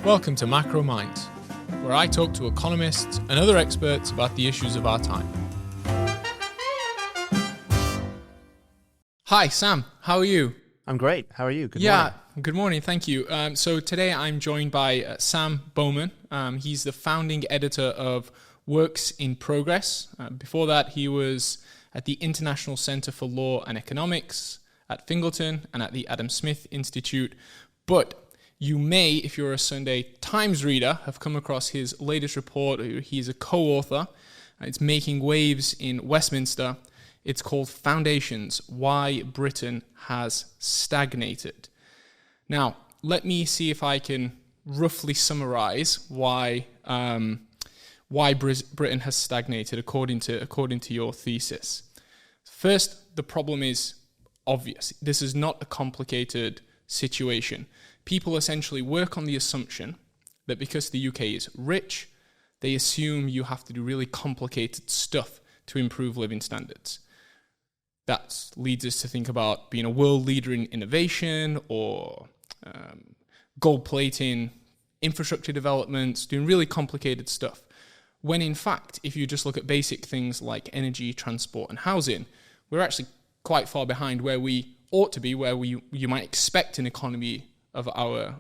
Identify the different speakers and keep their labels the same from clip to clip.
Speaker 1: Welcome to Macro Minds, where I talk to economists and other experts about the issues of our time. Hi, Sam. How are you?
Speaker 2: I'm great. How are you? Good morning.
Speaker 1: Good morning. Thank you. So today I'm joined by Sam Bowman. He's the founding editor of Works in Progress. Before that, he was at the International Center for Law and Economics at Fingleton and at the Adam Smith Institute. But you may, if you're a Sunday Times reader, have come across his latest report. He's a co-author. It's making waves in Westminster. It's called Foundations: Why Britain Has Stagnated. Now, let me see if I can roughly summarize why Britain has stagnated according to your thesis. First, the problem is obvious. This is not a complicated situation. People essentially work on the assumption that because the UK is rich, they assume you have to do really complicated stuff to improve living standards. That leads us to think about being a world leader in innovation or gold plating, infrastructure developments, doing really complicated stuff. When in fact, if you just look at basic things like energy, transport, and housing, we're actually quite far behind where we ought to be, where you might expect an economy of our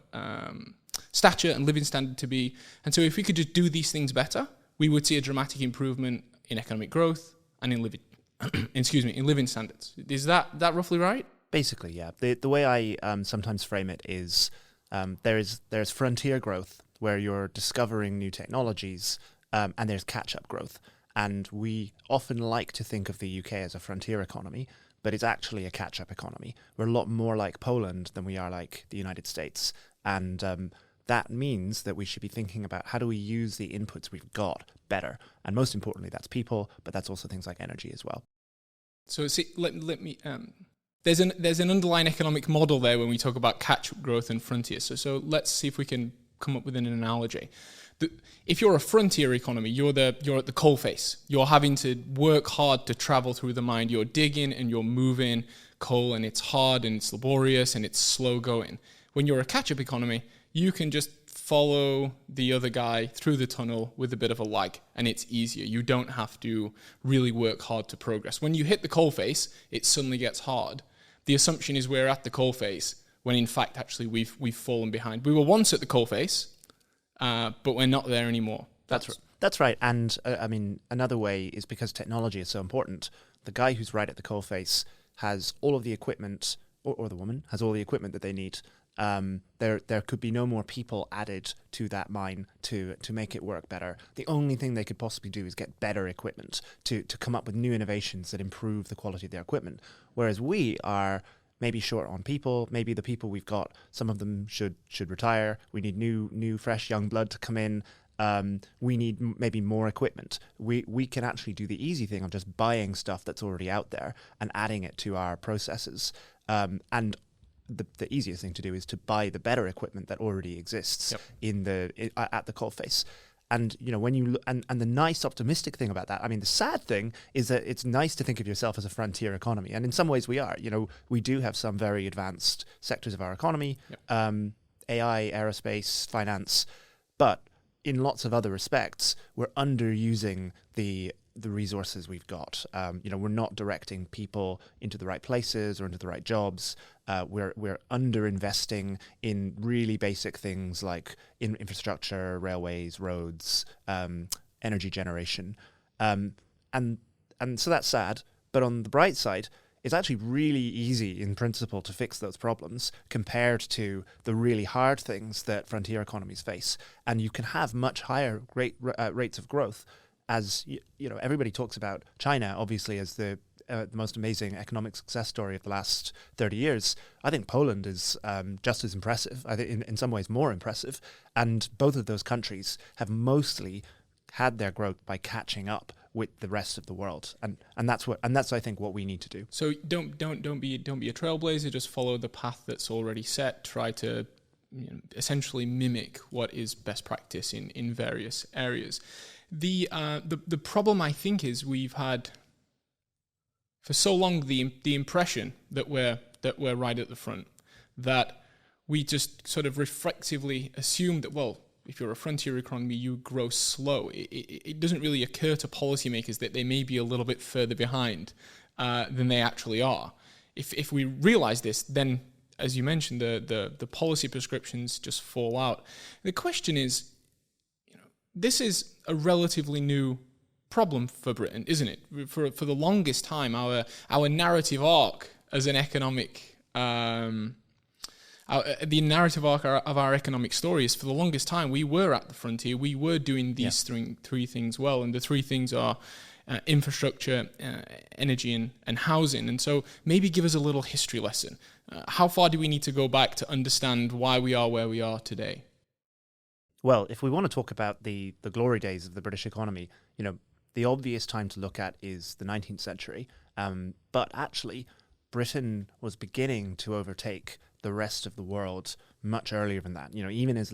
Speaker 1: stature and living standard to be. And so if we could just do these things better, we would see a dramatic improvement in economic growth and in living in living standards. Is that roughly right?
Speaker 2: Basically, yeah. The way I sometimes frame it is there's frontier growth where you're discovering new technologies, and there's catch-up growth. And we often like to think of the UK as a frontier economy, but it's actually a catch-up economy. We're a lot more like Poland than we are like the United States. And that means that we should be thinking about how do we use the inputs we've got better. And most importantly, that's people, but that's also things like energy as well.
Speaker 1: So let me... There's an underlying economic model there when we talk about catch-up growth and frontier. So let's see if we can come up with an analogy. If you're a frontier economy, you're at the coalface. You're having to work hard to travel through the mine. You're digging and you're moving coal, and it's hard and it's laborious and it's slow going. When you're a catch-up economy, you can just follow the other guy through the tunnel with a bit of a lag, and it's easier. You don't have to really work hard to progress. When you hit the coalface, it suddenly gets hard. The assumption is we're at the coalface, when in fact, actually, we've fallen behind. We were once at the coalface, but we're not there anymore.
Speaker 2: That's right. And another way is because technology is so important. The guy who's right at the coalface has all of the equipment, or the woman has all the equipment that they need. There could be no more people added to that mine to make it work better. The only thing they could possibly do is get better equipment to come up with new innovations that improve the quality of their equipment. Whereas we are maybe short on people. Maybe the people we've got, some of them should retire. We need new, fresh, young blood to come in. We need maybe more equipment. We can actually do the easy thing of just buying stuff that's already out there and adding it to our processes. And the easiest thing to do is to buy the better equipment that already exists at the coalface. And when you and the nice optimistic thing about that, the sad thing is that it's nice to think of yourself as a frontier economy, and in some ways we are. We do have some very advanced sectors of our economy, AI, aerospace, finance, but in lots of other respects, we're underusing the resources we've got. We're not directing people into the right places or into the right jobs. We're underinvesting in really basic things like in infrastructure, railways, roads, energy generation, and so that's sad. But on the bright side, it's actually really easy in principle to fix those problems compared to the really hard things that frontier economies face. And you can have much higher rates of growth. As everybody talks about China, obviously, as the most amazing economic success story of the last 30 years. I think Poland is just as impressive. I think in some ways more impressive. And both of those countries have mostly had their growth by catching up with the rest of the world, and that's I think what we need to do.
Speaker 1: So don't be a trailblazer. Just follow the path that's already set. Try to essentially mimic what is best practice in various areas. The problem, I think, is we've had for so long the impression that we're right at the front, that we just sort of reflexively assume that, well, if you're a frontier economy, you grow slow. It doesn't really occur to policymakers that they may be a little bit further behind than they actually are. If we realize this, then, as you mentioned, the policy prescriptions just fall out. The question is, this is a relatively new problem for Britain, isn't it? For the longest time, our narrative arc as an economic the narrative arc of our economic story is, for the longest time, we were at the frontier. We were doing these three things well, and the three things are infrastructure, energy, and housing. And so maybe give us a little history lesson. How far do we need to go back to understand why we are where we are today?
Speaker 2: Well, if we want to talk about the glory days of the British economy, the obvious time to look at is the 19th century. But actually, Britain was beginning to overtake the rest of the world much earlier than that. Even as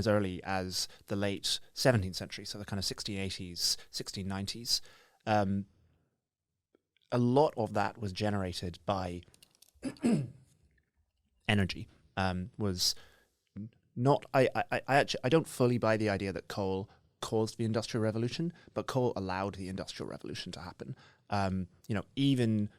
Speaker 2: early as the late 17th century, so the kind of 1680s, 1690s. A lot of that was generated by energy. Was not. I don't fully buy the idea that coal caused the Industrial Revolution, but coal allowed the Industrial Revolution to happen. Even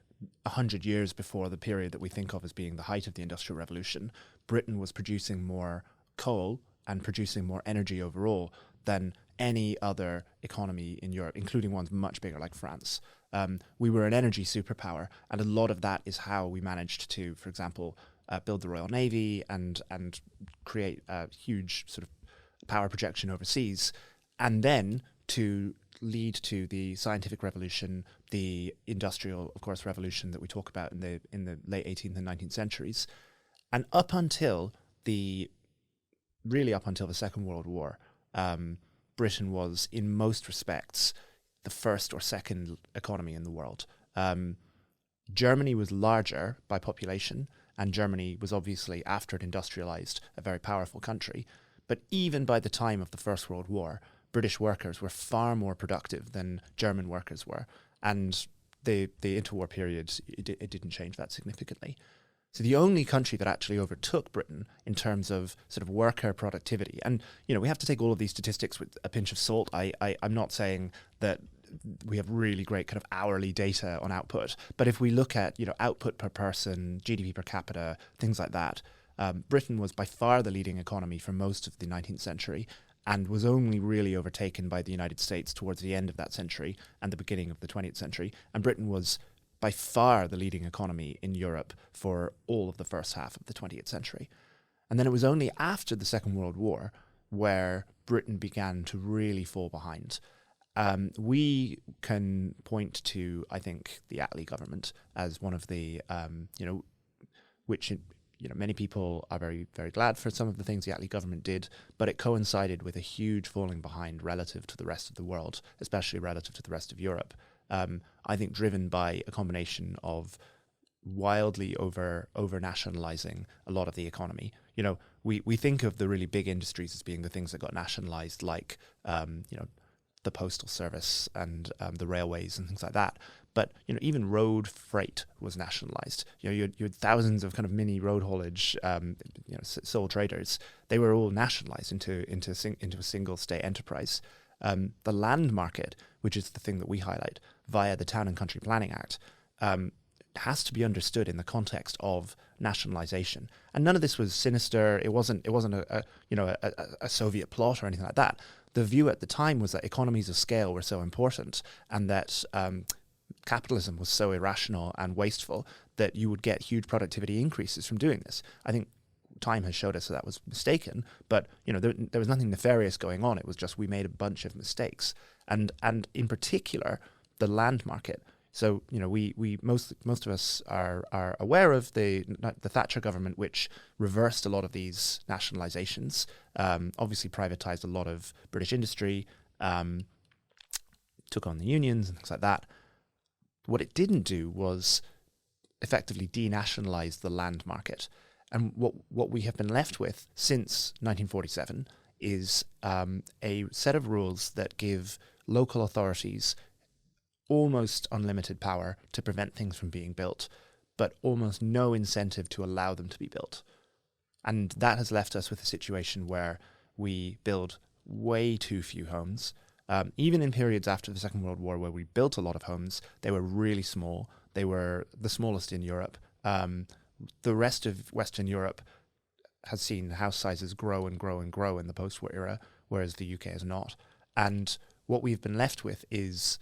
Speaker 2: 100 years before the period that we think of as being the height of the Industrial Revolution, Britain was producing more coal and producing more energy overall than any other economy in Europe, including ones much bigger like France. We were an energy superpower, and a lot of that is how we managed to, for example, build the Royal Navy and create a huge sort of power projection overseas, and then to lead to the scientific revolution, the industrial, of course, revolution that we talk about in the late 18th and 19th centuries, and up until the Second World War, Britain was, in most respects, the first or second economy in the world. Germany was larger by population, and Germany was obviously, after it industrialized, a very powerful country. But even by the time of the First World War, British workers were far more productive than German workers were. And the interwar period, it didn't change that significantly. So the only country that actually overtook Britain in terms of sort of worker productivity, and we have to take all of these statistics with a pinch of salt. I'm not saying that we have really great kind of hourly data on output, but if we look at output per person, GDP per capita, things like that, Britain was by far the leading economy for most of the 19th century, and was only really overtaken by the United States towards the end of that century and the beginning of the 20th century. And Britain was by far the leading economy in Europe for all of the first half of the 20th century. And then it was only after the Second World War where Britain began to really fall behind. We can point to, I think, the Attlee government as one of the, which many people are very, very glad for some of the things the Attlee government did, but it coincided with a huge falling behind relative to the rest of the world, especially relative to the rest of Europe. I think driven by a combination of wildly over-nationalizing a lot of the economy. We think of the really big industries as being the things that got nationalized, like, the postal service and the railways and things like that. But even road freight was nationalized. You had thousands of kind of mini road haulage, sole traders. They were all nationalized into a single state enterprise. The land market, which is the thing that we highlight via the Town and Country Planning Act, has to be understood in the context of nationalization. And none of this was sinister. It wasn't a Soviet plot or anything like that. The view at the time was that economies of scale were so important, and that capitalism was so irrational and wasteful that you would get huge productivity increases from doing this. I think time has showed us that was mistaken, but there was nothing nefarious going on. It was just we made a bunch of mistakes, and in particular the land market. So we most of us are aware of the Thatcher government, which reversed a lot of these nationalizations. Obviously privatized a lot of British industry, took on the unions and things like that. What it didn't do was effectively denationalize the land market. And what we have been left with since 1947 is a set of rules that give local authorities almost unlimited power to prevent things from being built, but almost no incentive to allow them to be built. And that has left us with a situation where we build way too few homes. Even in periods after the Second World War where we built a lot of homes, they were really small. They were the smallest in Europe. The rest of Western Europe has seen house sizes grow and grow and grow in the post-war era, whereas the UK has not. And what we've been left with is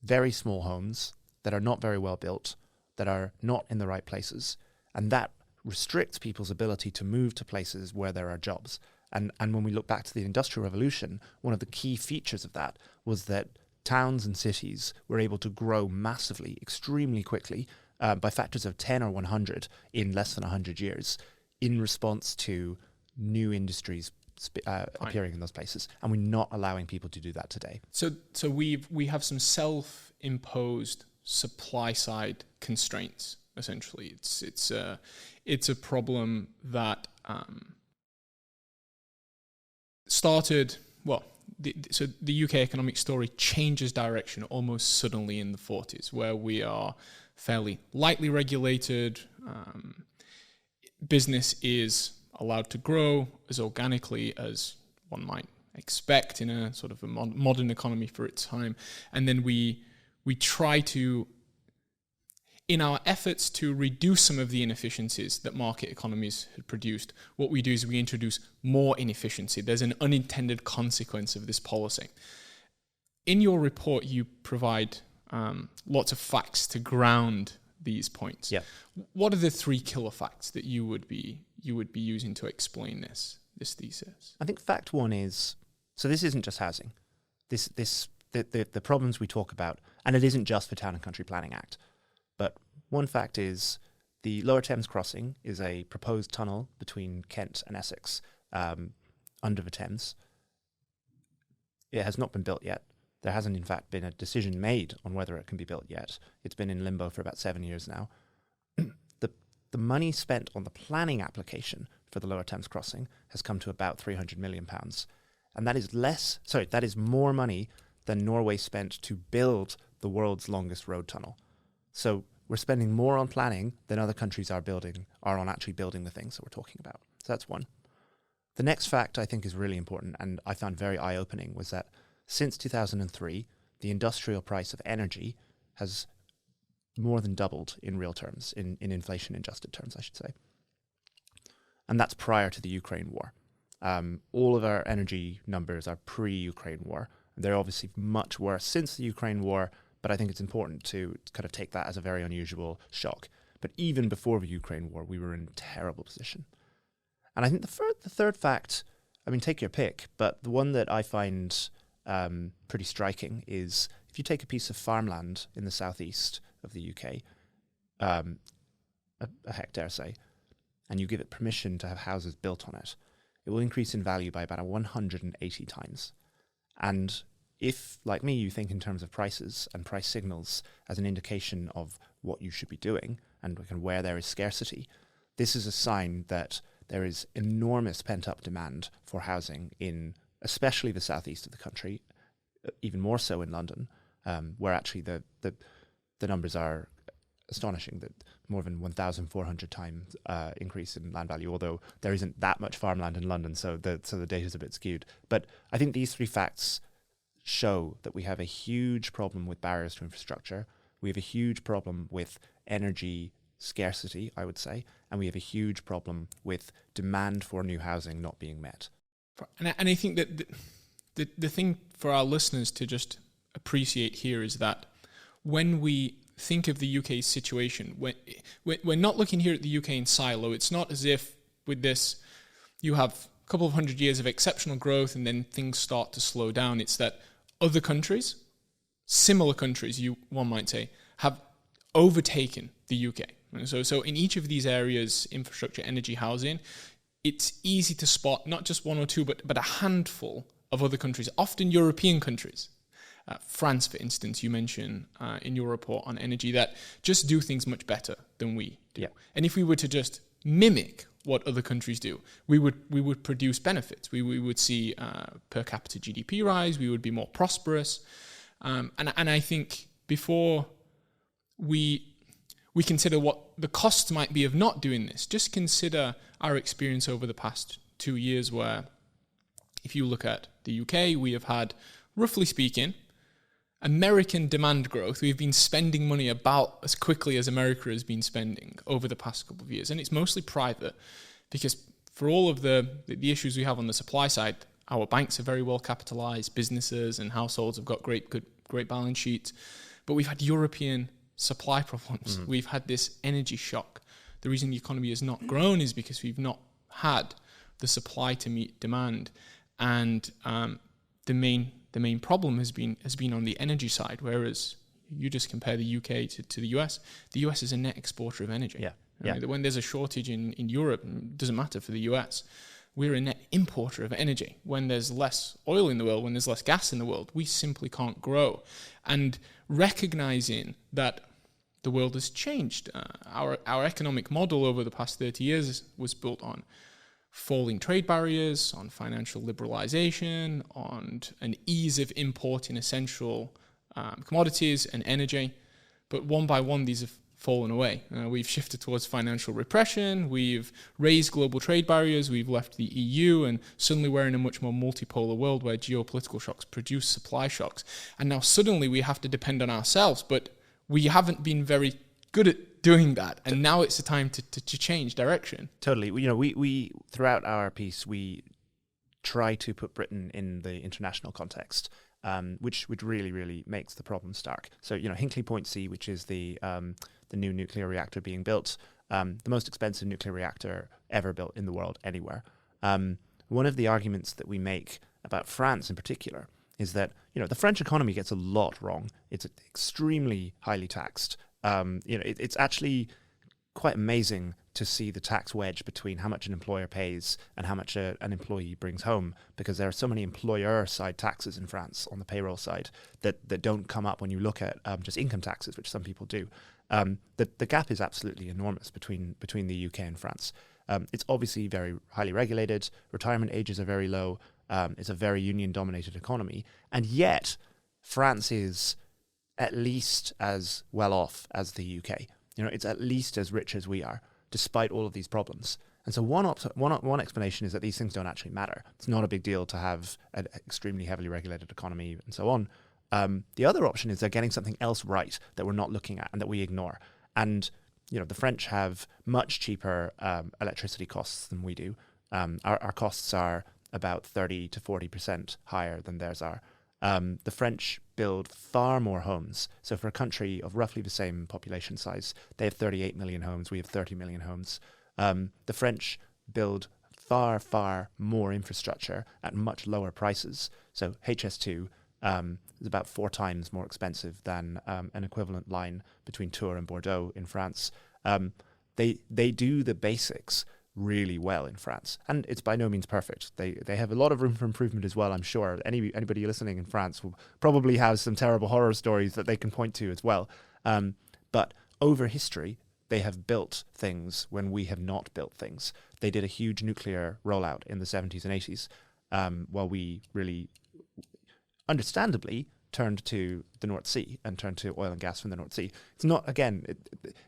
Speaker 2: very small homes that are not very well built, that are not in the right places, and that restricts people's ability to move to places where there are jobs. And when we look back to the Industrial Revolution, one of the key features of that was that towns and cities were able to grow massively, extremely quickly, by factors of 10 or 100 in less than 100 years, in response to new industries appearing in those places. And we're not allowing people to do that today.
Speaker 1: So we have some self-imposed supply side constraints. Essentially, it's a problem that started, well, the UK economic story changes direction almost suddenly in the 40s, where we are fairly lightly regulated. Business is allowed to grow as organically as one might expect in a sort of a modern economy for its time. And then we try to, in our efforts to reduce some of the inefficiencies that market economies had produced, what we do is we introduce more inefficiency. There's an unintended consequence of this policy. In your report, you provide lots of facts to ground these points.
Speaker 2: Yeah.
Speaker 1: What are the 3 killer facts that you would be using to explain this thesis?
Speaker 2: I think fact 1 is, so this isn't just housing. The problems we talk about, and it isn't just the Town and Country Planning Act. But one fact is the Lower Thames Crossing is a proposed tunnel between Kent and Essex under the Thames. It has not been built yet. There hasn't, in fact, been a decision made on whether it can be built yet. It's been in limbo for about 7 years now. The money spent on the planning application for the Lower Thames Crossing has come to about £300 million. And that is more money than Norway spent to build the world's longest road tunnel. So we're spending more on planning than other countries are on actually building the things that we're talking about. So that's one. The next fact I think is really important and I found very eye-opening was that since 2003, the industrial price of energy has more than doubled in real terms, in inflation-adjusted terms, I should say. And that's prior to the Ukraine war. All of our energy numbers are pre-Ukraine war. They're obviously much worse since the Ukraine war, but I think it's important to kind of take that as a very unusual shock. But even before the Ukraine war, we were in a terrible position. And I think the third fact, I mean, take your pick, but the one that I find pretty striking is if you take a piece of farmland in the southeast of the UK, a hectare, say, and you give it permission to have houses built on it, it will increase in value by about 180 times. And if, like me, you think in terms of prices and price signals as an indication of what you should be doing and where there is scarcity, this is a sign that there is enormous pent-up demand for housing in especially the southeast of the country, even more so in London, where actually the numbers are astonishing, that more than 1,400 times increase in land value, although there isn't that much farmland in London, so the data is a bit skewed. But I think these 3 facts show that we have a huge problem with barriers to infrastructure. We have a huge problem with energy scarcity, I would say, and we have a huge problem with demand for new housing not being met.
Speaker 1: And I think that the thing for our listeners to just appreciate here is that when we think of the UK's situation, we're not looking here at the UK in silo. It's not as if with this you have a couple of 100 years of exceptional growth and then things start to slow down. It's that other countries, similar countries, one might say, have overtaken the UK. So in each of these areas, infrastructure, energy, housing, it's easy to spot not just 1 or 2, but a handful of other countries, often European countries. France, for instance, you mention in your report on energy, that just do things much better than we do.
Speaker 2: Yeah.
Speaker 1: And if we were to just mimic what other countries do, we would produce benefits. We would see per capita GDP rise. We would be more prosperous. And I think before we we consider what the costs might be of not doing this, just consider our experience over the past 2 years where, if you look at the UK, we have had, roughly speaking, American demand growth. We've been spending money about as quickly as America has been spending over the past couple of years. And it's mostly private because for all of the issues we have on the supply side, our banks are very well capitalized, businesses and households have got great balance sheets. But we've had European supply problems. We've had this energy shock. The reason the economy has not grown is because we've not had the supply to meet demand. And the main problem has been on the energy side, whereas you just compare the UK to the US. The US is a net exporter of energy. When there's a shortage in Europe, it doesn't matter for the US. We're a net importer of energy. When there's less oil in the world, when there's less gas in the world, we simply can't grow. And recognizing that the world has changed, our economic model over the past 30 years was built on falling trade barriers, on financial liberalization, on an ease of importing essential commodities and energy. But one by one, these have fallen away. We've shifted towards financial repression, we've raised global trade barriers, we've left the EU, and suddenly we're in a much more multipolar world where geopolitical shocks produce supply shocks. And now suddenly we have to depend on ourselves, but we haven't been very good at doing that. And now it's the time to change direction.
Speaker 2: Totally. We throughout our piece, we try to put Britain in the international context, which really, really makes the problem stark. So, Hinkley Point C, which is the new nuclear reactor being built, the most expensive nuclear reactor ever built in the world anywhere. One of the arguments that we make about France in particular is that, the French economy gets a lot wrong. It's extremely highly taxed. It's actually quite amazing to see the tax wedge between how much an employer pays and how much an employee brings home, because there are so many employer-side taxes in France on the payroll side that don't come up when you look at just income taxes, which some people do. The gap is absolutely enormous between the UK and France. It's obviously very highly regulated. Retirement ages are very low. It's a very union-dominated economy. And yet, France is at least as well off as the UK. It's at least as rich as we are, despite all of these problems. And so one explanation is that these things don't actually matter. It's not a big deal to have an extremely heavily regulated economy and so on. The other option is they're getting something else right that we're not looking at and that we ignore. And, the French have much cheaper electricity costs than we do. Our costs are about 30 to 40% higher than theirs are. The French build far more homes. So for a country of roughly the same population size, they have 38 million homes. We have 30 million homes. The French build far, far more infrastructure at much lower prices. So HS2 is about 4 times more expensive than an equivalent line between Tours and Bordeaux in France. They do the basics really well in France, and it's by no means perfect. They have a lot of room for improvement as well. I'm sure anybody listening in France will probably have some terrible horror stories that they can point to as well. But over history, they have built things when we have not built things. They did a huge nuclear rollout in the 70s and 80s, while we really, understandably, turned to the North Sea and turned to oil and gas from the North Sea. It's not, again,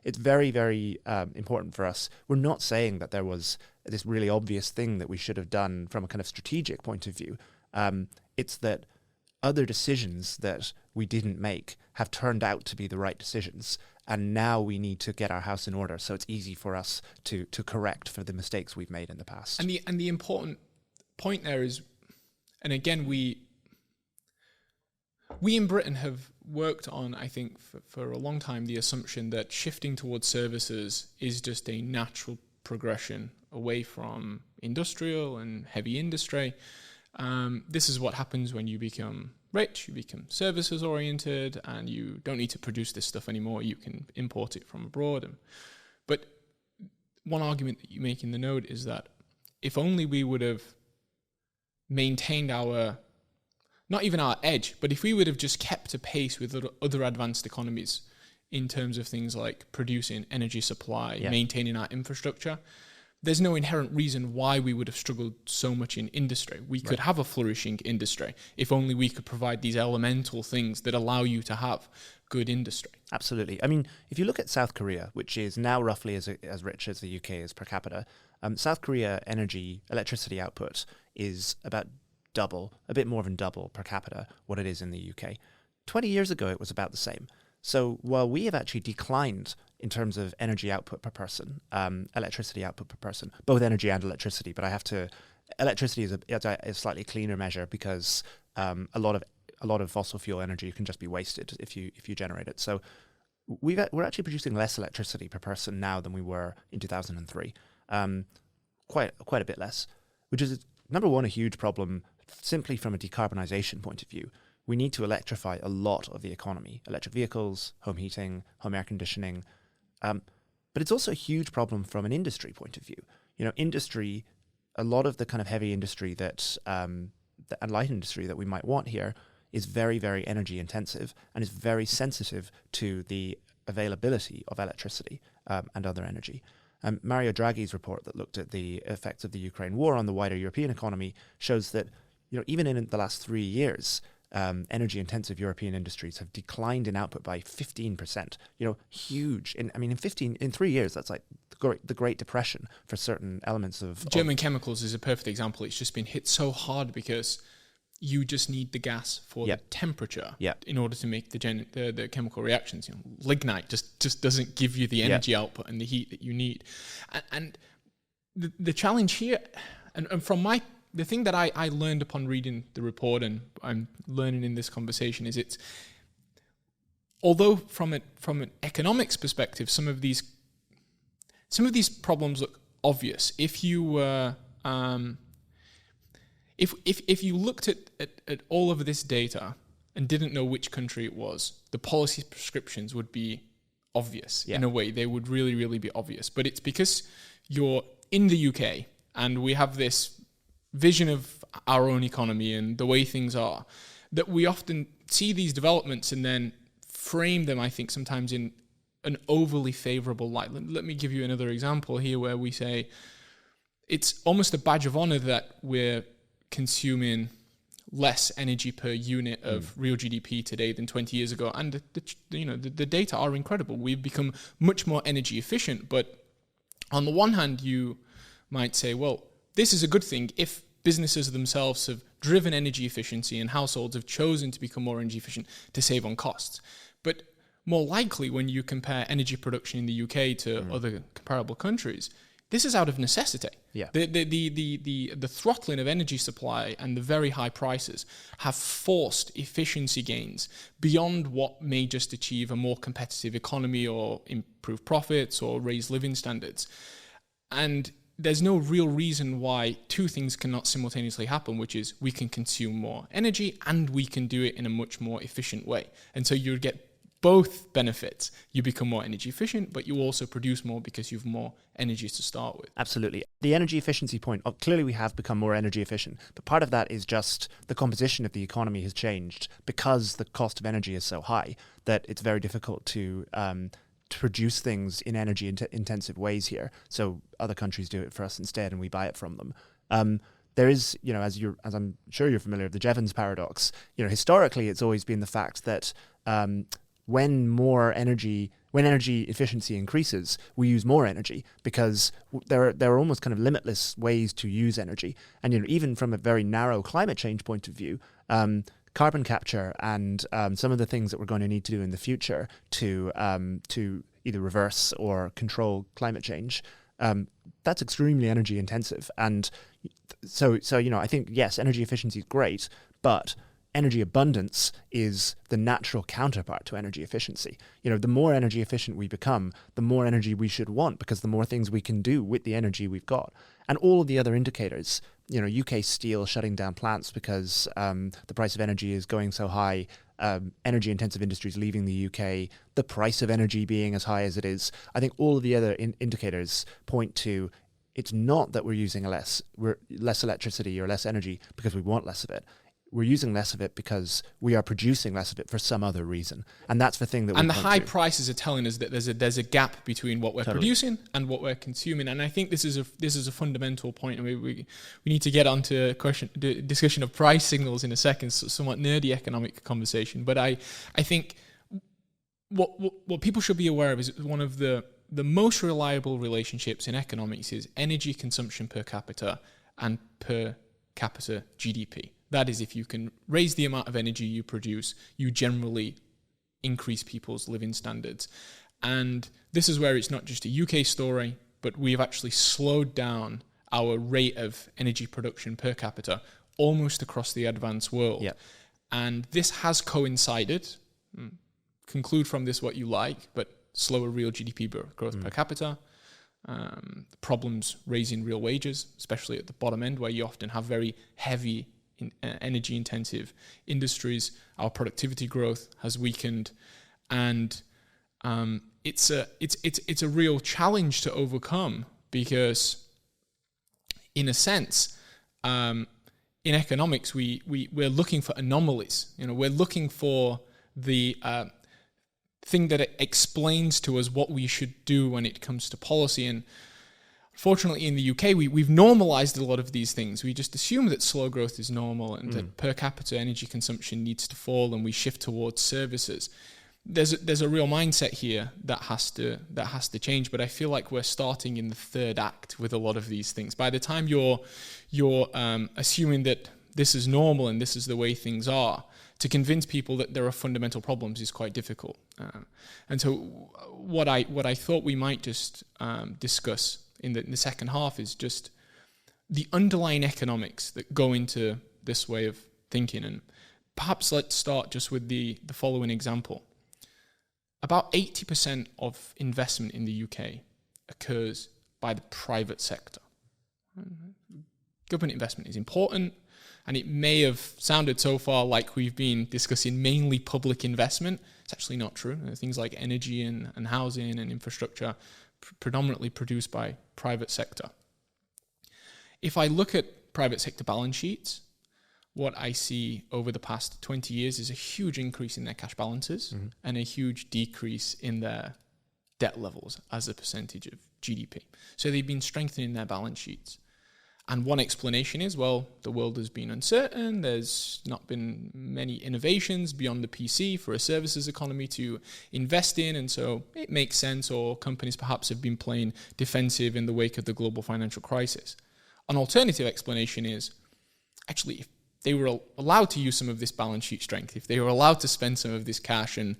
Speaker 2: it's very, very important for us. We're not saying that there was this really obvious thing that we should have done from a kind of strategic point of view. It's that other decisions that we didn't make have turned out to be the right decisions. And now we need to get our house in order so it's easy for us to correct for the mistakes we've made in the past.
Speaker 1: And the important point there is, and again, we in Britain have worked on, I think, for a long time, the assumption that shifting towards services is just a natural progression away from industrial and heavy industry. This is what happens when you become rich, you become services oriented, and you don't need to produce this stuff anymore. You can import it from abroad. But one argument that you make in the note is that if only we would have maintained not even our edge, but if we would have just kept a pace with other advanced economies in terms of things like producing energy supply, maintaining our infrastructure, there's no inherent reason why we would have struggled so much in industry. We could have a flourishing industry if only we could provide these elemental things that allow you to have good industry.
Speaker 2: Absolutely. I mean, if you look at South Korea, which is now roughly as rich as the UK is per capita, South Korea electricity output is about double, a bit more than double per capita what it is in the UK. 20 years ago, it was about the same. So while we have actually declined in terms of energy output per person, electricity output per person, both energy and electricity, but electricity is a slightly cleaner measure because a lot of fossil fuel energy can just be wasted if you generate it. So we're actually producing less electricity per person now than we were in 2003, quite a bit less, which is, number one, a huge problem simply from a decarbonization point of view. We need to electrify a lot of the economy, electric vehicles, home heating, home air conditioning. But it's also a huge problem from an industry point of view. Industry, a lot of the kind of heavy industry and light industry that we might want here is very, very energy intensive and is very sensitive to the availability of electricity and other energy. Mario Draghi's report that looked at the effects of the Ukraine war on the wider European economy shows that even in the last 3 years, energy-intensive European industries have declined in output by 15%. Huge. In 3 years, that's like the Great Depression for certain elements of...
Speaker 1: German chemicals is a perfect example. It's just been hit so hard because you just need the gas for the temperature in order to make the chemical reactions. Lignite just doesn't give you the energy output and the heat that you need. And the challenge here, and from the thing that I learned upon reading the report, and I'm learning in this conversation, is although from an economics perspective, some of these problems look obvious. If you if you looked at all of this data and didn't know which country it was, the policy prescriptions would be obvious in a way. They would really, really be obvious. But it's because you're in the UK and we have this vision of our own economy and the way things are, that we often see these developments and then frame them, I think, sometimes in an overly favorable light. Let me give you another example here where we say it's almost a badge of honor that we're consuming less energy per unit of real GDP today than 20 years ago. And the data are incredible. We've become much more energy efficient. But on the one hand, you might say, well, this is a good thing if businesses themselves have driven energy efficiency and households have chosen to become more energy efficient to save on costs. But more likely, when you compare energy production in the UK to other comparable countries, this is out of necessity.
Speaker 2: Yeah.
Speaker 1: The throttling of energy supply and the very high prices have forced efficiency gains beyond what may just achieve a more competitive economy or improve profits or raise living standards. And there's no real reason why two things cannot simultaneously happen, which is we can consume more energy and we can do it in a much more efficient way. And so you get both benefits. You become more energy efficient, but you also produce more because you have more energy to start with.
Speaker 2: Absolutely. The energy efficiency point, clearly we have become more energy efficient, but part of that is just the composition of the economy has changed because the cost of energy is so high that it's very difficult to produce things in energy intensive ways here. So other countries do it for us instead and we buy it from them. There is, as I'm sure you're familiar with, the Jevons paradox. Historically it's always been the fact that when energy efficiency increases, we use more energy because there are almost kind of limitless ways to use energy. And even from a very narrow climate change point of view, carbon capture and some of the things that we're going to need to do in the future to either reverse or control climate change, that's extremely energy intensive. And so I think, yes, energy efficiency is great, but energy abundance is the natural counterpart to energy efficiency. The more energy efficient we become, the more energy we should want because the more things we can do with the energy we've got. And all of the other indicators, UK Steel shutting down plants because the price of energy is going so high, energy intensive industries leaving the UK, the price of energy being as high as it is. I think all of the other indicators point to it's not that we're using less electricity or less energy because we want less of it. we're using less of it because we are producing less of it for some other reason, and that's the thing that.
Speaker 1: And
Speaker 2: we
Speaker 1: the high prices are telling us that there's a gap between what we're producing and what we're consuming. And I think this is a fundamental point. And we need to get onto the discussion of price signals in a second. So somewhat nerdy economic conversation, but I think what people should be aware of is one of the most reliable relationships in economics is energy consumption per capita and per capita GDP. That is, if you can raise the amount of energy you produce, you generally increase people's living standards. And this is where it's not just a UK story, but we've actually slowed down our rate of energy production per capita almost across the advanced world.
Speaker 2: Yep.
Speaker 1: And this has coincided, conclude from this what you like, but slower real GDP growth per capita, problems raising real wages, especially at the bottom end where you often have very heavy energy intensive industries. Our productivity growth has weakened, and it's a real challenge to overcome, because in a sense, in economics we're looking for anomalies. We're looking for the thing that explains to us what we should do when it comes to policy. And fortunately, in the UK, we've normalized a lot of these things. We just assume that slow growth is normal and that per capita energy consumption needs to fall, and we shift towards services. There's a real mindset here that has to change. But I feel like we're starting in the third act with a lot of these things. By the time you're assuming that this is normal and this is the way things are, to convince people that there are fundamental problems is quite difficult. And so, what I thought we might just discuss in the second half is just the underlying economics that go into this way of thinking. And perhaps let's start just with the following example. About 80% of investment in the UK occurs by the private sector. Government investment is important, and it may have sounded so far like we've been discussing mainly public investment. It's actually not true. Things like energy and housing and infrastructure predominantly produced by private sector. If I look at private sector balance sheets, what I see over the past 20 years is a huge increase in their cash balances and a huge decrease in their debt levels as a percentage of GDP. So they've been strengthening their balance sheets. And one explanation is, well, the world has been uncertain. There's not been many innovations beyond the PC for a services economy to invest in. And so it makes sense, or companies perhaps have been playing defensive in the wake of the global financial crisis. An alternative explanation is, actually, if they were allowed to use some of this balance sheet strength, if they were allowed to spend some of this cash and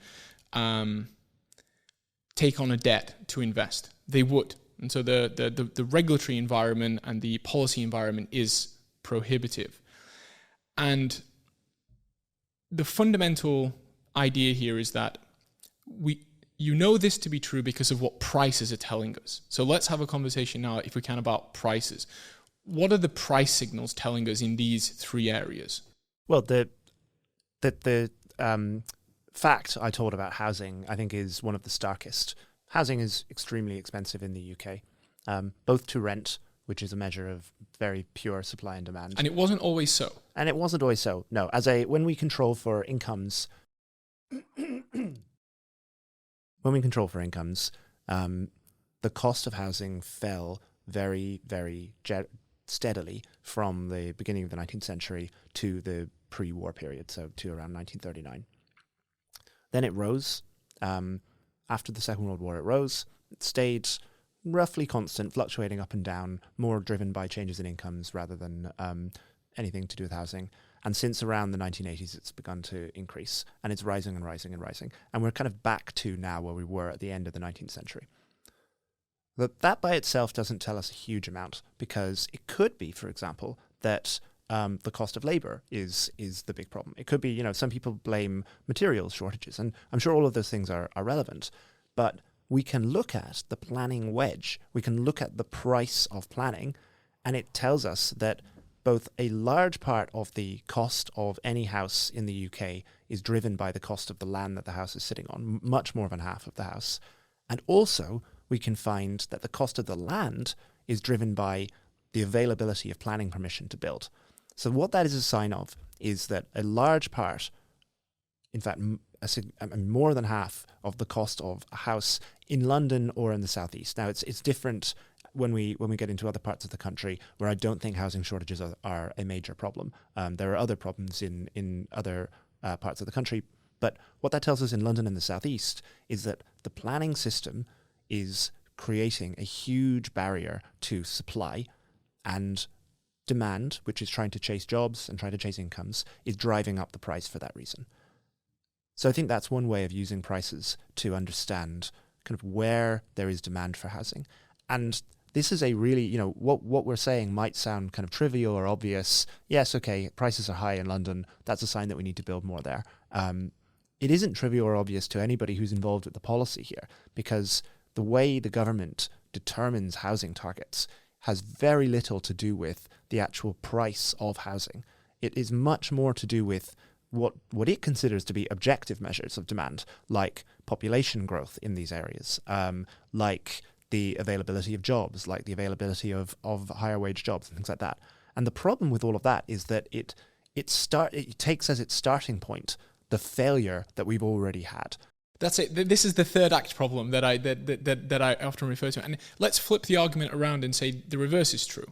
Speaker 1: take on a debt to invest, they would. And so the regulatory environment and the policy environment is prohibitive. And the fundamental idea here is that you know this to be true because of what prices are telling us. So let's have a conversation now, if we can, about prices. What are the price signals telling us in these three areas?
Speaker 2: Well, the fact I told about housing, I think, is one of the starkest. Housing is extremely expensive in the UK, both to rent, which is a measure of very pure supply and demand.
Speaker 1: And it wasn't always so.
Speaker 2: No, when we control for incomes, the cost of housing fell very, very steadily from the beginning of the 19th century to the pre-war period, so to around 1939. Then it rose. After the Second World War, it rose. It stayed roughly constant, fluctuating up and down, more driven by changes in incomes rather than anything to do with housing. And since around the 1980s, it's begun to increase, and it's rising and rising and rising. And we're kind of back to now where we were at the end of the 19th century. But that by itself doesn't tell us a huge amount, because it could be, for example, that the cost of labor is the big problem. It could be, some people blame materials shortages, and I'm sure all of those things are relevant, but we can look at the planning wedge. We can look at the price of planning, and it tells us that both a large part of the cost of any house in the UK is driven by the cost of the land that the house is sitting on, much more than half of the house. And also, we can find that the cost of the land is driven by the availability of planning permission to build. So what that is a sign of is that a large part, in fact, more than half of the cost of a house in London or in the southeast. Now, it's different when we get into other parts of the country where I don't think housing shortages are a major problem. There are other problems in other parts of the country. But what that tells us in London and the southeast is that the planning system is creating a huge barrier to supply, and demand, which is trying to chase jobs and trying to chase incomes, is driving up the price for that reason. So I think that's one way of using prices to understand kind of where there is demand for housing. And this is a really, what we're saying might sound kind of trivial or obvious. Yes, okay, prices are high in London. That's a sign that we need to build more there. It isn't trivial or obvious to anybody who's involved with the policy here, because the way the government determines housing targets has very little to do with the actual price of housing. It is much more to do with what it considers to be objective measures of demand, like population growth in these areas, like the availability of jobs, like the availability of higher wage jobs and things like that. And the problem with all of that is that it takes as its starting point the failure that we've already had.
Speaker 1: That's it. This is the third act problem that I often refer to. And let's flip the argument around and say the reverse is true.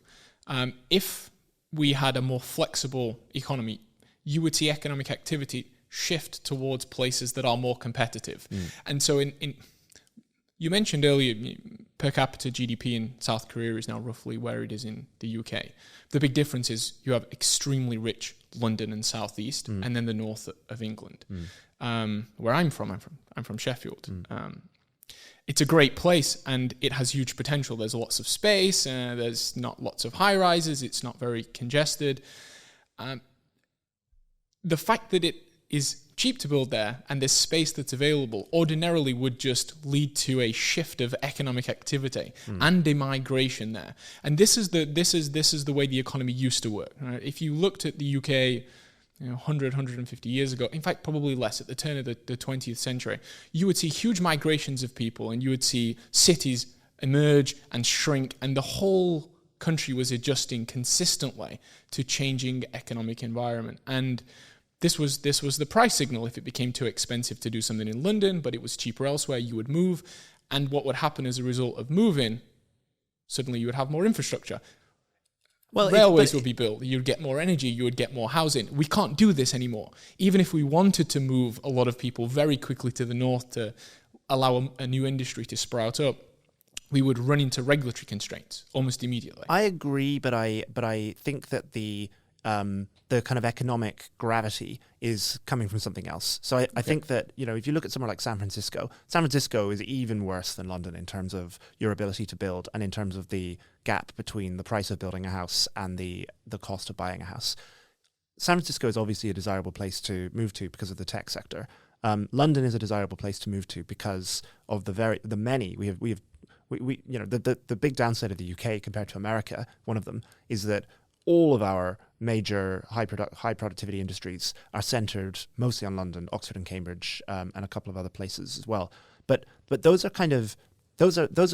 Speaker 1: If we had a more flexible economy, you would see economic activity shift towards places that are more competitive. And so you mentioned earlier, per capita GDP in South Korea is now roughly where it is in the UK. The big difference is you have extremely rich London and Southeast, and then the north of England. Where I'm from Sheffield. It's a great place and it has huge potential. There's lots of space, there's not lots of high rises, it's not very congested. The fact that it is cheap to build there and there's space that's available ordinarily would just lead to a shift of economic activity and a migration there. And this is the way the economy used to work. Right? If you looked at the UK 100, 150 years ago, in fact, probably less, at the turn of the 20th century, you would see huge migrations of people and you would see cities emerge and shrink, and the whole country was adjusting consistently to changing economic environment. And this was the price signal. If it became too expensive to do something in London, but it was cheaper elsewhere, you would move. And what would happen as a result of moving, suddenly you would have more infrastructure. Well, railways would be built, you'd get more energy, you would get more housing. We can't do this anymore. Even if we wanted to move a lot of people very quickly to the north to allow a new industry to sprout up, we would run into regulatory constraints almost immediately.
Speaker 2: I agree, but I think that the kind of economic gravity is coming from something else. So I think that, if you look at somewhere like San Francisco is even worse than London in terms of your ability to build and in terms of the gap between the price of building a house and the cost of buying a house. San Francisco is obviously a desirable place to move to because of the tech sector. London is a desirable place to move to because of the big downside of the UK compared to America. One of them is that all of our major high productivity industries are centred mostly on London, Oxford and Cambridge, and a couple of other places as well. But those are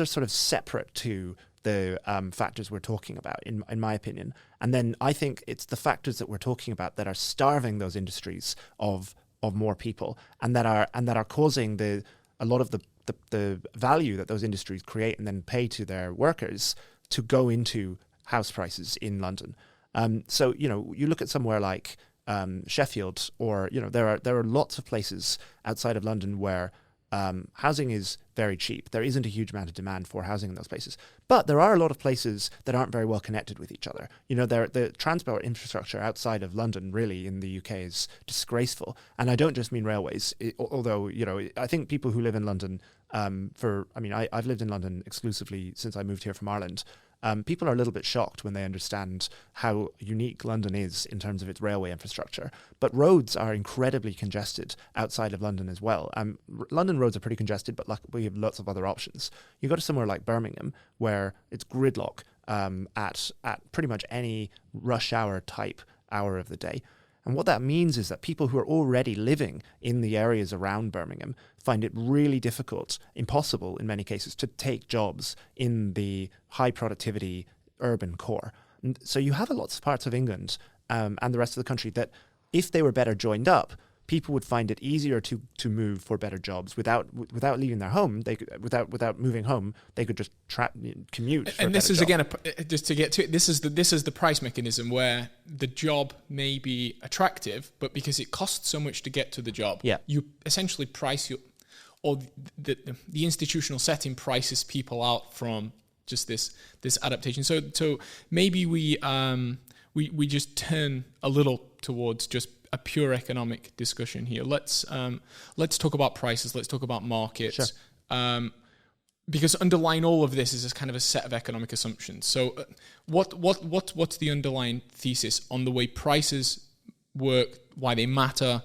Speaker 2: sort of separate to the factors we're talking about, in my opinion. And then I think it's the factors that we're talking about that are starving those industries of more people, and that are causing a lot of the value that those industries create and then pay to their workers to go into house prices in London. So you look at somewhere like Sheffield, or there are lots of places outside of London where housing is very cheap. There isn't a huge amount of demand for housing in those places, but there are a lot of places that aren't very well connected with each other. The transport infrastructure outside of London, really, in the UK is disgraceful. And I don't just mean railways, although I think people who live in London, I've lived in London exclusively since I moved here from Ireland. People are a little bit shocked when they understand how unique London is in terms of its railway infrastructure. But roads are incredibly congested outside of London as well. London roads are pretty congested, but we have lots of other options. You go to somewhere like Birmingham, where it's gridlock at pretty much any rush hour type hour of the day. And what that means is that people who are already living in the areas around Birmingham find it really difficult, impossible in many cases, to take jobs in the high productivity urban core. And so you have lots of parts of England and the rest of the country that if they were better joined up, people would find it easier to move for better jobs without leaving their home. They could, without moving home, they could just commute. For
Speaker 1: And
Speaker 2: a
Speaker 1: this
Speaker 2: better
Speaker 1: is
Speaker 2: job.
Speaker 1: again just to get to it. This is the price mechanism where the job may be attractive, but because it costs so much to get to the job, you essentially price the institutional setting prices people out from just this adaptation. So maybe we just turn a little towards just a pure economic discussion here. Let's talk about prices. Let's talk about markets. Sure. Because underlying all of this is kind of a set of economic assumptions. So, what's the underlying thesis on the way prices work? Why they matter?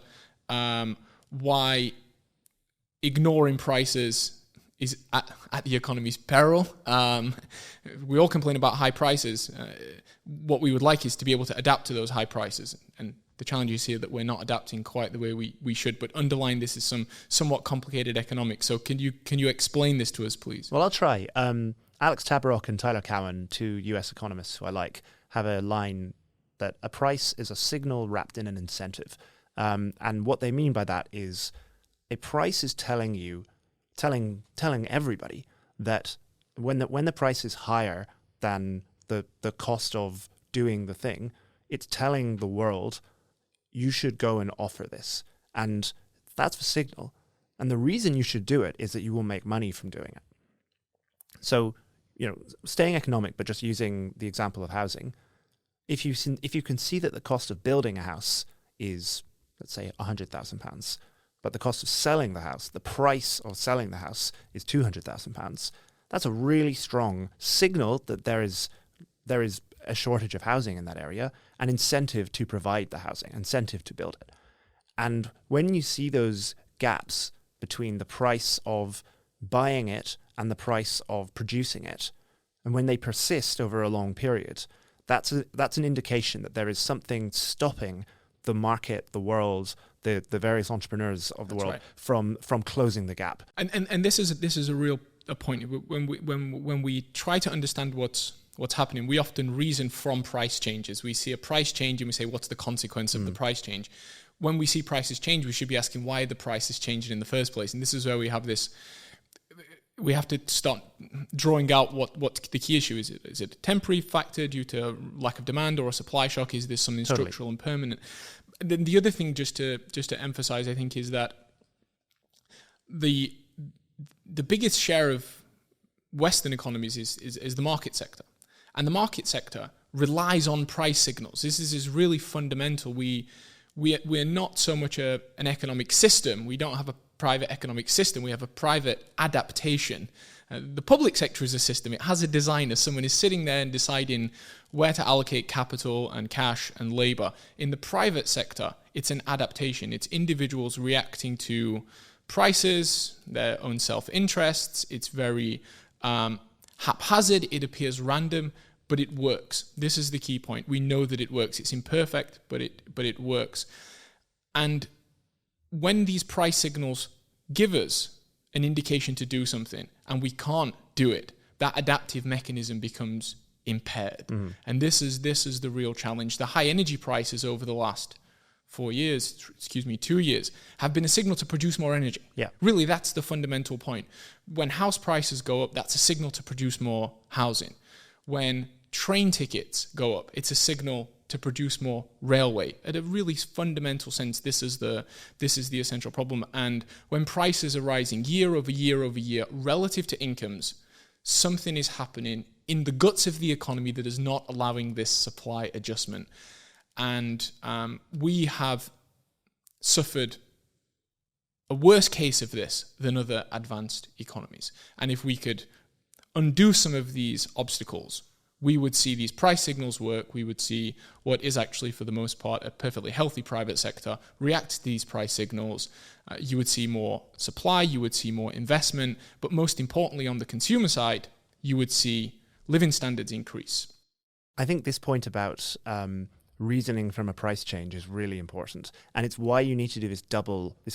Speaker 1: Why ignoring prices is at the economy's peril? We all complain about high prices. What we would like is to be able to adapt to those high prices, and the challenge is here that we're not adapting quite the way we should. But underlying this is some somewhat complicated economics. So can you explain this to us, please?
Speaker 2: Well, I'll try. Alex Tabarrok and Tyler Cowen, two US economists who I like, have a line that a price is a signal wrapped in an incentive. And what they mean by that is a price is telling everybody that when the price is higher than the cost of doing the thing, it's telling the world, you should go and offer this. And that's a signal. And the reason you should do it is that you will make money from doing it. So, staying economic, but just using the example of housing, if you can see that the cost of building a house is, let's say, £100,000, but the cost of selling the house, the price of selling the house is £200,000, that's a really strong signal that there is a shortage of housing in that area, an incentive to provide the housing, incentive to build it. And when you see those gaps between the price of buying it and the price of producing it, and when they persist over a long period, that's an indication that there is something stopping the market, the world, the various entrepreneurs of the world from closing the gap.
Speaker 1: And this is a real point. When we try to understand what's happening, we often reason from price changes. We see a price change and we say, what's the consequence of the price change? When we see prices change, we should be asking why the price is changing in the first place. And this is where we have this. We have to start drawing out what the key issue is. Is it a temporary factor due to lack of demand or a supply shock? Is this something structural and permanent? Then the other thing, just to emphasize, I think, is that the biggest share of Western economies is the market sector, and the market sector relies on price signals. This is really fundamental. We're not so much an economic system. We don't have a private economic system. We have a private adaptation. The public sector is a system. It has a designer. Someone is sitting there and deciding where to allocate capital and cash and labor. In the private sector, it's an adaptation. It's individuals reacting to prices, their own self-interests. It's very haphazard. It appears random, but it works. This is the key point. We know that it works. It's imperfect, but it works. And when these price signals give us an indication to do something and we can't do it, that adaptive mechanism becomes impaired. And this is the real challenge. The high energy prices over the last 2 years, have been a signal to produce more energy. Yeah. Really, that's the fundamental point. When house prices go up, that's a signal to produce more housing. When train tickets go up, it's a signal to produce more railway. At a really fundamental sense, this is the essential problem. And when prices are rising year over year over year relative to incomes, something is happening in the guts of the economy that is not allowing this supply adjustment. And we have suffered a worse case of this than other advanced economies. And if we could undo some of these obstacles, we would see these price signals work. We would see what is actually, for the most part, a perfectly healthy private sector react to these price signals. You would see more supply, you would see more investment, but most importantly, on the consumer side, you would see living standards increase.
Speaker 2: I think this point about reasoning from a price change is really important. And it's why you need to do this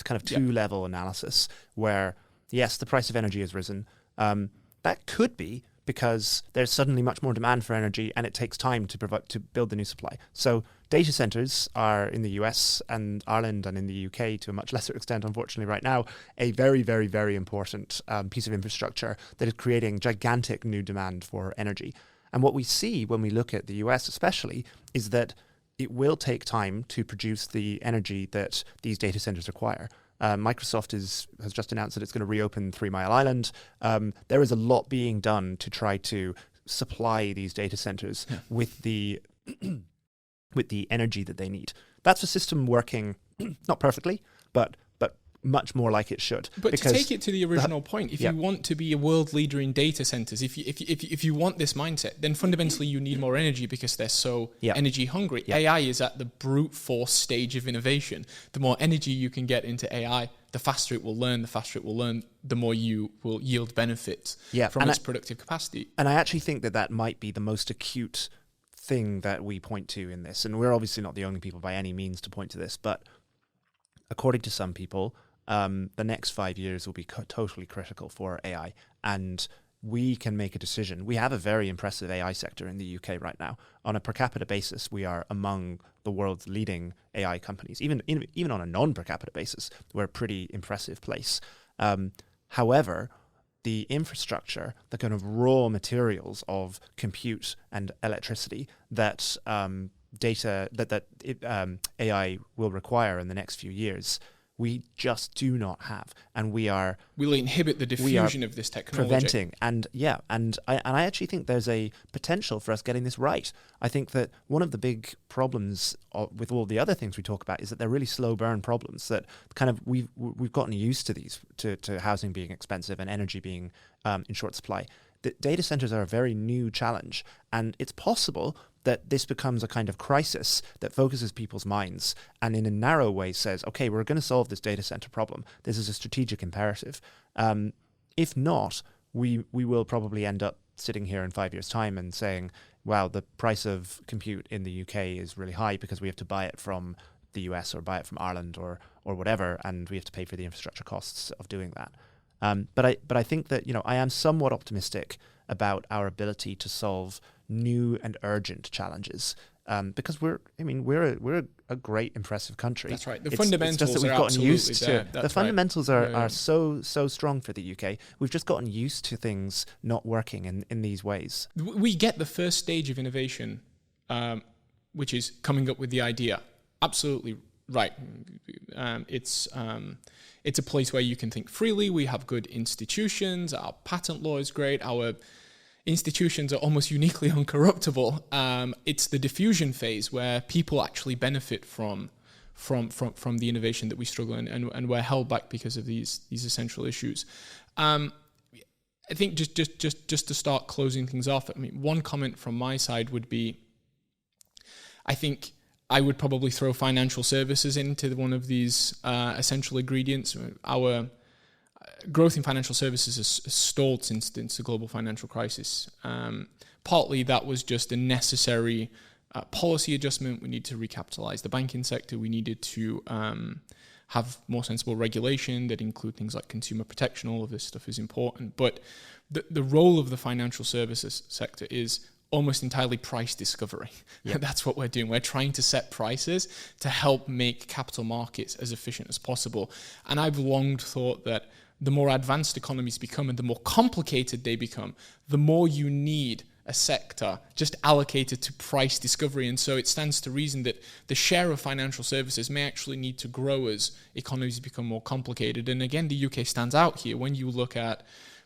Speaker 2: kind of two-level analysis where, yes, the price of energy has risen. That could be because there's suddenly much more demand for energy, and it takes time to build the new supply. So data centers are in the US and Ireland and in the UK to a much lesser extent, unfortunately, right now, a very, very, very important piece of infrastructure that is creating gigantic new demand for energy. And what we see when we look at the US especially is that it will take time to produce the energy that these data centers require. Microsoft has just announced that it's going to reopen 3 Mile Island. There is a lot being done to try to supply these data centers with the energy that they need. That's a system working not perfectly, but much more like it should.
Speaker 1: But to take it to the original point, if you want to be a world leader in data centers, if you want this mindset, then fundamentally you need more energy because they're so energy hungry. AI is at the brute force stage of innovation. The more energy you can get into AI, the faster it will learn. The more you will yield benefits from its productive capacity.
Speaker 2: And I actually think that might be the most acute thing that we point to in this. And we're obviously not the only people by any means to point to this, but according to some people, the next 5 years will be totally critical for AI, and we can make a decision. We have a very impressive AI sector in the UK right now. On a per capita basis, we are among the world's leading AI companies. Even on a non-per capita basis, we're a pretty impressive place. However, the infrastructure, the kind of raw materials of compute and electricity that AI will require in the next few years, we just do not have, and
Speaker 1: we'll inhibit the diffusion of this technology.
Speaker 2: Preventing, and I actually think there's a potential for us getting this right. I think that one of the big problems with all the other things we talk about is that they're really slow burn problems. That kind of we've gotten used to these, to housing being expensive and energy being in short supply. The data centers are a very new challenge, and it's possible that this becomes a kind of crisis that focuses people's minds and in a narrow way says, okay, we're going to solve this data center problem. This is a strategic imperative. If not, we will probably end up sitting here in 5 years' time and saying, wow, the price of compute in the UK is really high because we have to buy it from the US or buy it from Ireland or whatever, and we have to pay for the infrastructure costs of doing that. But I think that, I am somewhat optimistic about our ability to solve new and urgent challenges, because we're a great, impressive country.
Speaker 1: That's right. The fundamentals are absolutely there.
Speaker 2: The fundamentals are so strong for the UK. We've just gotten used to things not working in these ways.
Speaker 1: We get the first stage of innovation, which is coming up with the idea. Absolutely right. It's a place where you can think freely. We have good institutions. Our patent law is great. Our institutions are almost uniquely uncorruptible. It's the diffusion phase where people actually benefit from the innovation that we struggle in, and we're held back because of these essential issues. I think just to start closing things off, one comment from my side would be, I think I would probably throw financial services into one of these essential ingredients. Our growth in financial services has stalled since the global financial crisis. Partly that was just a necessary policy adjustment. We need to recapitalize the banking sector. We needed to have more sensible regulation that include things like consumer protection. All of this stuff is important. But the role of the financial services sector is almost entirely price discovery. Yep. That's what we're doing. We're trying to set prices to help make capital markets as efficient as possible. And I've long thought that the more advanced economies become and the more complicated they become, the more you need a sector just allocated to price discovery. And so it stands to reason that the share of financial services may actually need to grow as economies become more complicated. And again, the UK stands out here. When you look at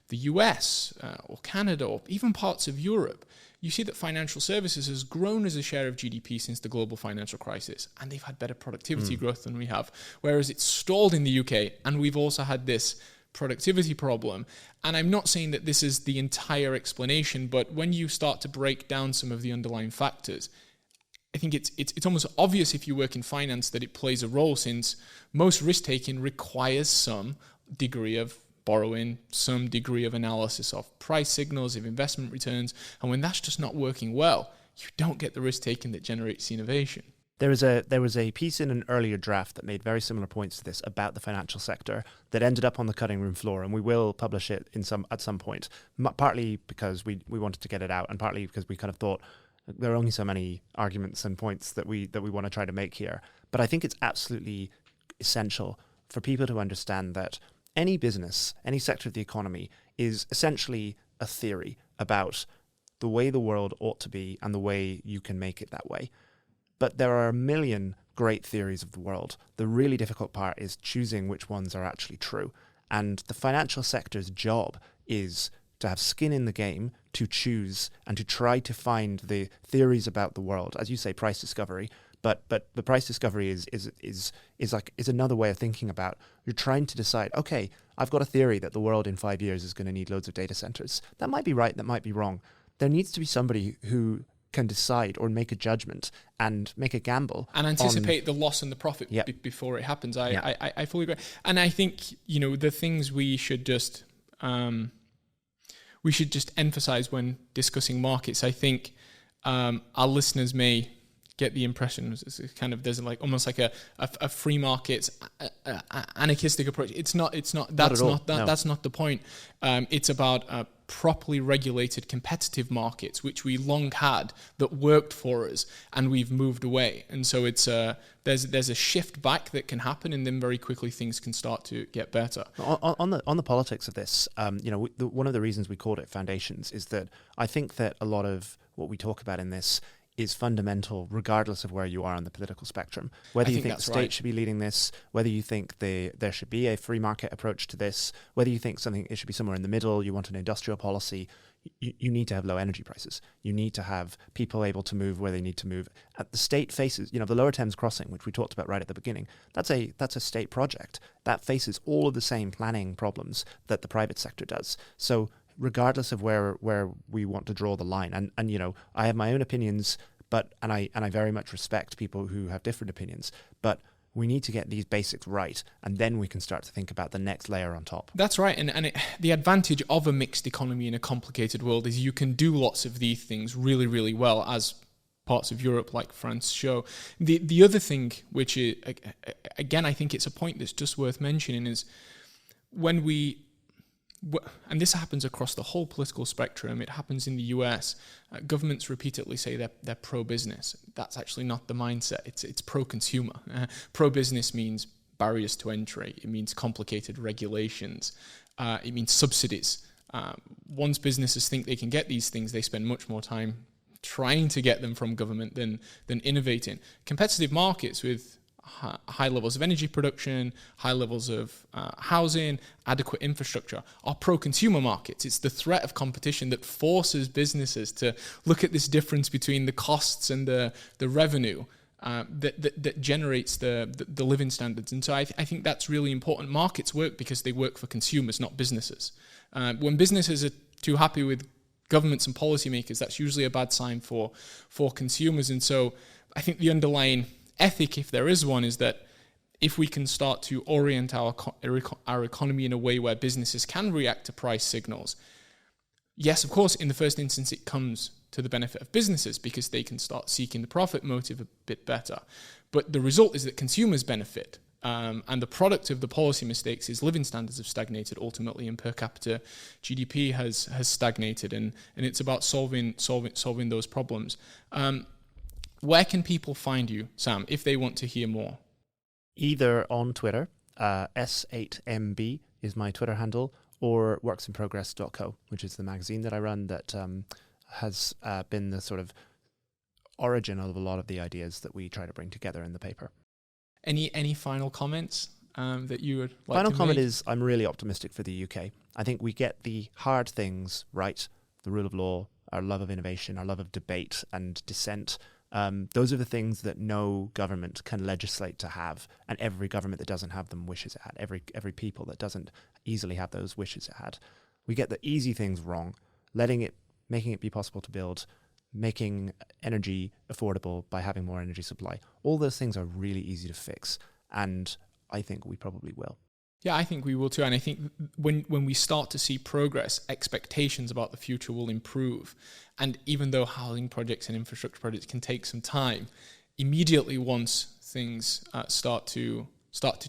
Speaker 1: the US or Canada or even parts of Europe, you see that financial services has grown as a share of GDP since the global financial crisis, and they've had better productivity growth than we have, whereas it's stalled in the UK, and we've also had this productivity problem. And I'm not saying that this is the entire explanation, but when you start to break down some of the underlying factors, I think it's almost obvious if you work in finance that it plays a role, since most risk-taking requires some degree of borrowing, some degree of analysis of price signals, of investment returns. And when that's just not working well, you don't get the risk taking that generates innovation.
Speaker 2: There was a piece in an earlier draft that made very similar points to this about the financial sector that ended up on the cutting room floor, and we will publish it at some point. Partly because we wanted to get it out, and partly because we kind of thought there are only so many arguments and points that we want to try to make here. But I think it's absolutely essential for people to understand that any business, any sector of the economy is essentially a theory about the way the world ought to be and the way you can make it that way. But there are a million great theories of the world. The really difficult part is choosing which ones are actually true. And the financial sector's job is to have skin in the game, to choose and to try to find the theories about the world. As you say, price discovery. But the price discovery is another way of thinking about. You're trying to decide, okay, I've got a theory that the world in 5 years is going to need loads of data centers. That might be right, that might be wrong. There needs to be somebody who can decide or make a judgment and make a gamble
Speaker 1: and anticipate the loss and the profit before it happens. I fully agree. And I think, the things we should just emphasize when discussing markets. I think our listeners may get the impression it's kind of there's almost like a free market anarchistic approach. It's not that's not the point. It's about properly regulated competitive markets, which we long had, that worked for us, and we've moved away. And so it's there's a shift back that can happen, and then very quickly things can start to get better.
Speaker 2: On the politics of this, one of the reasons we called it Foundations is that I think that a lot of what we talk about in this is fundamental regardless of where you are on the political spectrum. Whether you think the state should be leading this, whether you think there should be a free market approach to this, whether you think it should be somewhere in the middle, you want an industrial policy, you need to have low energy prices. You need to have people able to move where they need to move. The state faces, the Lower Thames Crossing, which we talked about right at the beginning, that's a state project. That faces all of the same planning problems that the private sector does. So regardless of where we want to draw the line. And I have my own opinions, and I very much respect people who have different opinions, but we need to get these basics right, and then we can start to think about the next layer on top.
Speaker 1: That's right, and the advantage of a mixed economy in a complicated world is you can do lots of these things really, really well, as parts of Europe like France show. The other thing, which is, again, I think it's a point that's just worth mentioning, is when and this happens across the whole political spectrum. It happens in the US. Governments repeatedly say they're pro-business. That's actually not the mindset. It's pro-consumer. Pro-business means barriers to entry. It means complicated regulations. It means subsidies. Once businesses think they can get these things, they spend much more time trying to get them from government than innovating. Competitive markets with high levels of energy production, high levels of housing, adequate infrastructure are pro-consumer markets. It's the threat of competition that forces businesses to look at this difference between the costs and the revenue that generates the living standards. And so I think that's really important. Markets work because they work for consumers, not businesses. When businesses are too happy with governments and policymakers, that's usually a bad sign for consumers. And so I think the underlying ethic, if there is one, is that if we can start to orient our economy in a way where businesses can react to price signals, yes, of course, in the first instance, it comes to the benefit of businesses because they can start seeking the profit motive a bit better. But the result is that consumers benefit. And the product of the policy mistakes is living standards have stagnated ultimately, and per capita GDP has stagnated, and it's about solving those problems. Where can people find you, Sam, if they want to hear more?
Speaker 2: Either on Twitter, S8MB is my Twitter handle, or worksinprogress.co, which is the magazine that I run that has been the sort of origin of a lot of the ideas that we try to bring together in the paper.
Speaker 1: Any final comments that you would like
Speaker 2: Final
Speaker 1: to
Speaker 2: comment
Speaker 1: make?
Speaker 2: is I'm really optimistic for the UK. I think we get the hard things right, the rule of law, our love of innovation, our love of debate and dissent. Those are the things that no government can legislate to have, and every government that doesn't have them wishes it had. Every people that doesn't easily have those wishes it had. We get the easy things wrong, making it be possible to build, making energy affordable by having more energy supply. All those things are really easy to fix, and I think we probably will.
Speaker 1: Yeah, I think we will too. And I think when we start to see progress, expectations about the future will improve. And even though housing projects and infrastructure projects can take some time, immediately once things start to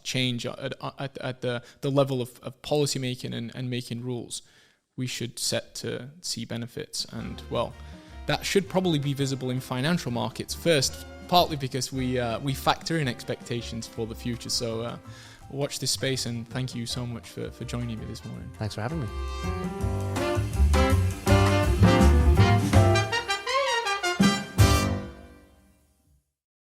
Speaker 1: change at the level of policy making and making rules, we should set to see benefits. And well, that should probably be visible in financial markets first, partly because we factor in expectations for the future. So watch this space, and thank you so much for joining me this morning.
Speaker 2: Thanks for having me.